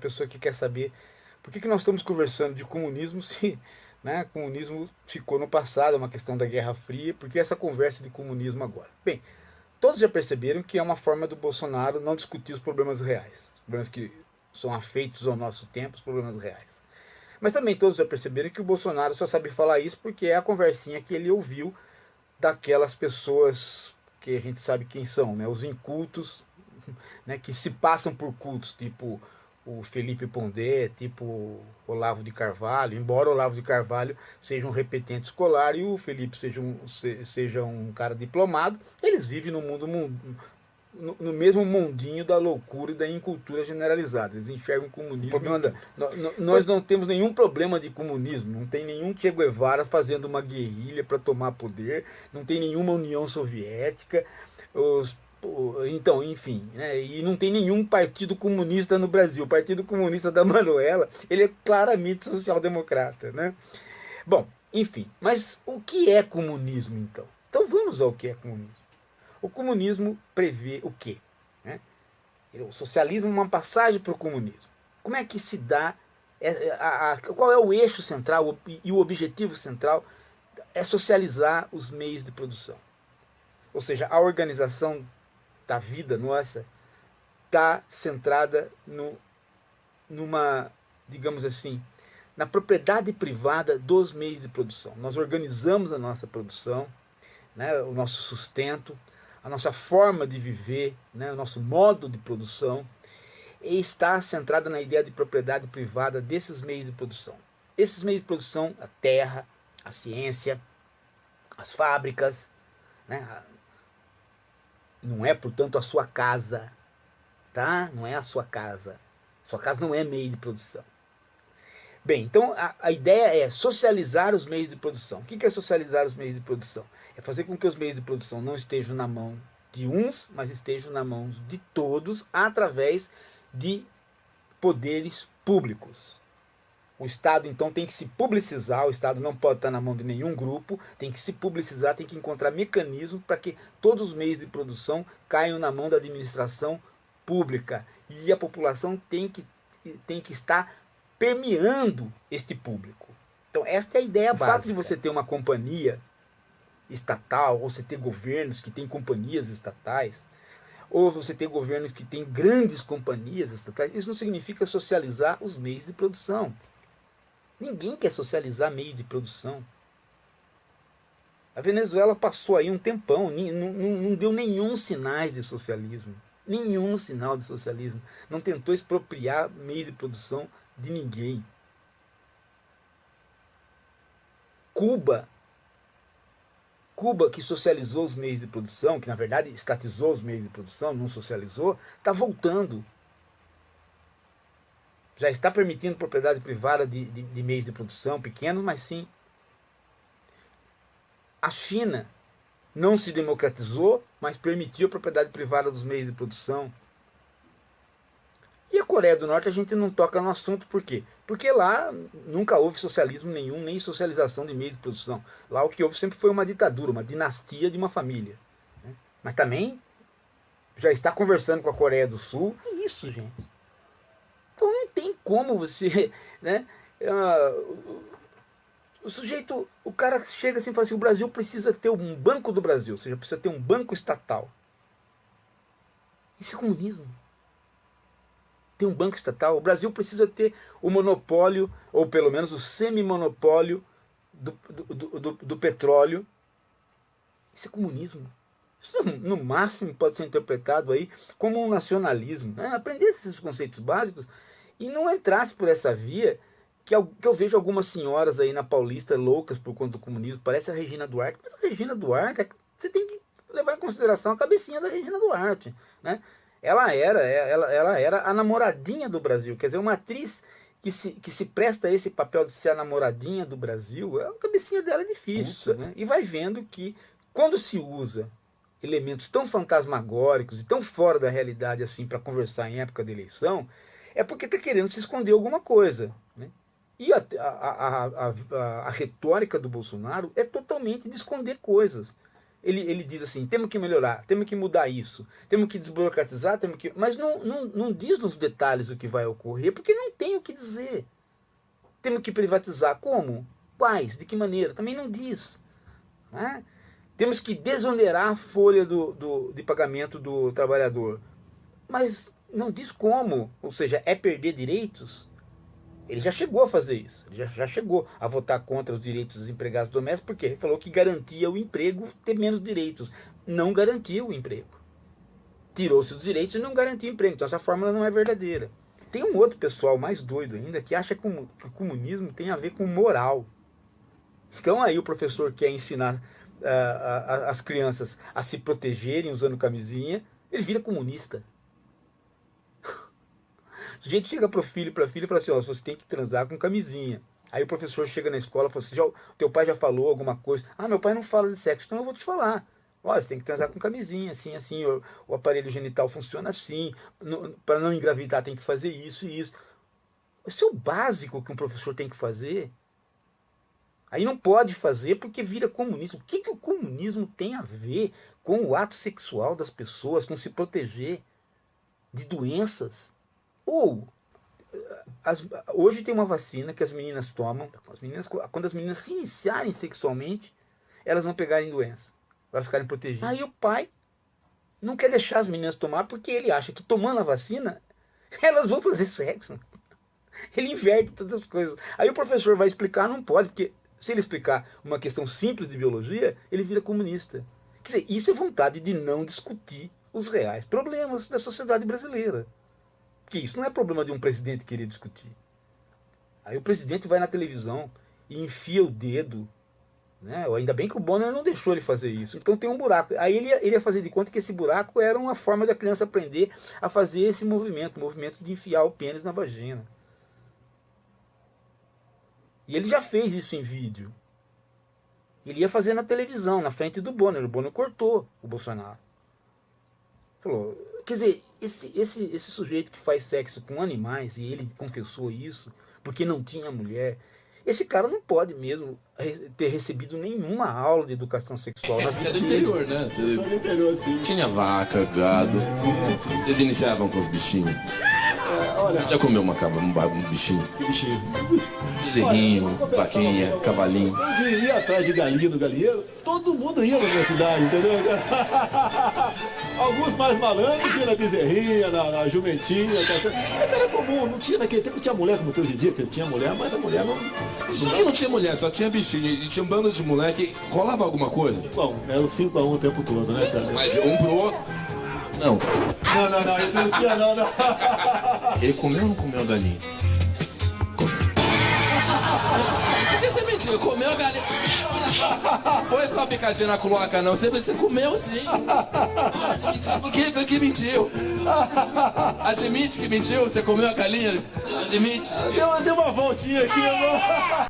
Pessoa que quer saber por que nós estamos conversando de comunismo se, né, comunismo ficou no passado, é uma questão da Guerra Fria, por que essa conversa de comunismo agora? Bem, todos já perceberam que é uma forma do Bolsonaro não discutir os problemas reais, os problemas que são afeitos ao nosso tempo, os problemas reais. Mas também todos já perceberam que o Bolsonaro só sabe falar isso porque é a conversinha que ele ouviu daquelas pessoas que a gente sabe quem são, né, os incultos, né, que se passam por cultos, tipo o Felipe Pondé, tipo Olavo de Carvalho, embora o Olavo de Carvalho seja um repetente escolar e o Felipe seja um cara diplomado, eles vivem no mesmo mundinho da loucura e da incultura generalizada. Eles enxergam o comunismo. Nós não temos nenhum problema de comunismo, não tem nenhum Che Guevara fazendo uma guerrilha para tomar poder, não tem nenhuma União Soviética, então, enfim, né, e não tem nenhum partido comunista no Brasil. O Partido Comunista da Manuela, ele é claramente social-democrata, né? Bom, enfim, mas o que é comunismo então? Então vamos ao que é comunismo. O comunismo prevê o quê? Né? O socialismo é uma passagem para o comunismo. Como é que se dá? Qual é o eixo central e o objetivo central? É socializar os meios de produção. Ou seja, a organização da vida nossa está centrada numa, digamos assim, na propriedade privada dos meios de produção. Nós organizamos a nossa produção, né, o nosso sustento, a nossa forma de viver, né, o nosso modo de produção, e está centrada na ideia de propriedade privada desses meios de produção. Esses meios de produção, a terra, a ciência, as fábricas, né, não é, portanto, a sua casa, tá? Não é a sua casa. Sua casa não é meio de produção. Bem, então a ideia é socializar os meios de produção. O que é socializar os meios de produção? É fazer com que os meios de produção não estejam na mão de uns, mas estejam na mão de todos através de poderes públicos. O Estado, então, tem que se publicizar, o Estado não pode estar na mão de nenhum grupo, tem que se publicizar, tem que encontrar mecanismos para que todos os meios de produção caiam na mão da administração pública. E a população tem que estar permeando este público. Então, esta é a ideia básica. O fato de você ter uma companhia estatal, ou você ter governos que têm companhias estatais, ou você ter governos que têm grandes companhias estatais, isso não significa socializar os meios de produção. Ninguém quer socializar meio de produção. A Venezuela passou aí um tempão, não deu nenhum sinais de socialismo. Nenhum sinal de socialismo. Não tentou expropriar meios de produção de ninguém. Cuba, que socializou os meios de produção, que na verdade estatizou os meios de produção, não socializou, está voltando. Já está permitindo propriedade privada de meios de produção pequenos, mas sim. A China não se democratizou, mas permitiu a propriedade privada dos meios de produção. E a Coreia do Norte a gente não toca no assunto, por quê? Porque lá nunca houve socialismo nenhum, nem socialização de meios de produção. Lá o que houve sempre foi uma ditadura, uma dinastia de uma família. Mas também já está conversando com a Coreia do Sul. É isso, gente. Então não tem como você, né? O sujeito, o cara chega assim e fala assim, o Brasil precisa ter um banco do Brasil, ou seja, precisa ter um banco estatal. Isso é comunismo. Tem um banco estatal, o Brasil precisa ter o monopólio, ou pelo menos o semi-monopólio do petróleo. Isso é comunismo. Isso no máximo pode ser interpretado aí como um nacionalismo. Né? Aprendesse esses conceitos básicos e não entrasse por essa via que eu vejo algumas senhoras aí na Paulista loucas por conta do comunismo, parece a Regina Duarte, mas a Regina Duarte, você tem que levar em consideração a cabecinha da Regina Duarte, né? Ela era a namoradinha do Brasil, quer dizer, uma atriz que se presta a esse papel de ser a namoradinha do Brasil, a cabecinha dela é difícil, né? E vai vendo que quando se usa elementos tão fantasmagóricos e tão fora da realidade assim para conversar em época de eleição, é porque está querendo se esconder alguma coisa, né? E a retórica do Bolsonaro é totalmente de esconder coisas. Ele diz assim, temos que melhorar, temos que mudar isso, temos que desburocratizar, mas não diz nos detalhes o que vai ocorrer, porque não tem o que dizer. Temos que privatizar. Como? Quais? De que maneira? Também não diz. Né? Temos que desonerar a folha de pagamento do trabalhador. Mas não diz como. Ou seja, é perder direitos? Ele já chegou a fazer isso. Ele já chegou a votar contra os direitos dos empregados domésticos, porque ele falou que garantia o emprego ter menos direitos. Não garantiu o emprego. Tirou-se os direitos e não garantiu o emprego. Então essa fórmula não é verdadeira. Tem um outro pessoal mais doido ainda que acha que o comunismo tem a ver com moral. Então aí o professor quer ensinar as crianças a se protegerem usando camisinha, ele vira comunista. O sujeito chega para o filho e para a filha e fala assim, ó, você tem que transar com camisinha. Aí o professor chega na escola e fala assim, teu pai já falou alguma coisa? Ah, meu pai não fala de sexo, então eu vou te falar. Olha, você tem que transar com camisinha, assim, assim, o aparelho genital funciona assim, para não engravidar tem que fazer isso e isso. Isso é o básico que um professor tem que fazer. Aí não pode fazer porque vira comunismo. O que o comunismo tem a ver com o ato sexual das pessoas, com se proteger de doenças? Ou, hoje tem uma vacina que as meninas tomam, quando as meninas se iniciarem sexualmente, elas vão pegarem doença, elas ficarem protegidas. Aí o pai não quer deixar as meninas tomar porque ele acha que tomando a vacina, elas vão fazer sexo. Ele inverte todas as coisas. Aí o professor vai explicar, não pode, porque se ele explicar uma questão simples de biologia, ele vira comunista. Quer dizer, isso é vontade de não discutir os reais problemas da sociedade brasileira. Porque isso não é problema de um presidente querer discutir. Aí o presidente vai na televisão e enfia o dedo, né? Ainda bem que o Bonner não deixou ele fazer isso. Então tem um buraco. Aí ele ia fazer de conta que esse buraco era uma forma da criança aprender a fazer esse movimento, o movimento de enfiar o pênis na vagina. E ele já fez isso em vídeo. Ele ia fazer na televisão, na frente do Bonner. O Bonner cortou o Bolsonaro. Falou, quer dizer, esse sujeito que faz sexo com animais, e ele confessou isso, porque não tinha mulher, esse cara não pode mesmo ter recebido nenhuma aula de educação sexual na vida dele. Você é do interior, né? Você é do interior, sim. Tinha vaca, gado. Vocês iniciavam com os bichinhos. Olha, já comeu um bichinho? Que bichinho? Bezerrinho, vaquinha, cavalinho. Onde ia atrás de galinha no galinheiro, todo mundo ia na minha cidade, entendeu? Alguns mais malandros iam na bezerrinha, na jumentinha, mas era comum, não tinha naquele tempo, tinha mulher como tem hoje em dia, que tinha mulher, mas a mulher não... Só que não tinha mulher, só tinha bichinho, e tinha um bando de moleque, rolava alguma coisa? 5-1, era o 5-1 o tempo todo, né, cara? Mas um pro outro? Não. Não, isso não tinha não. Ele comeu ou não comeu a galinha? Comeu. Por que você mentiu? Comeu a galinha? Foi só picadinha na cloaca, não. Você comeu sim. Por que mentiu? Admite que mentiu? Você comeu a galinha? Admite. Deu uma voltinha aqui, amor.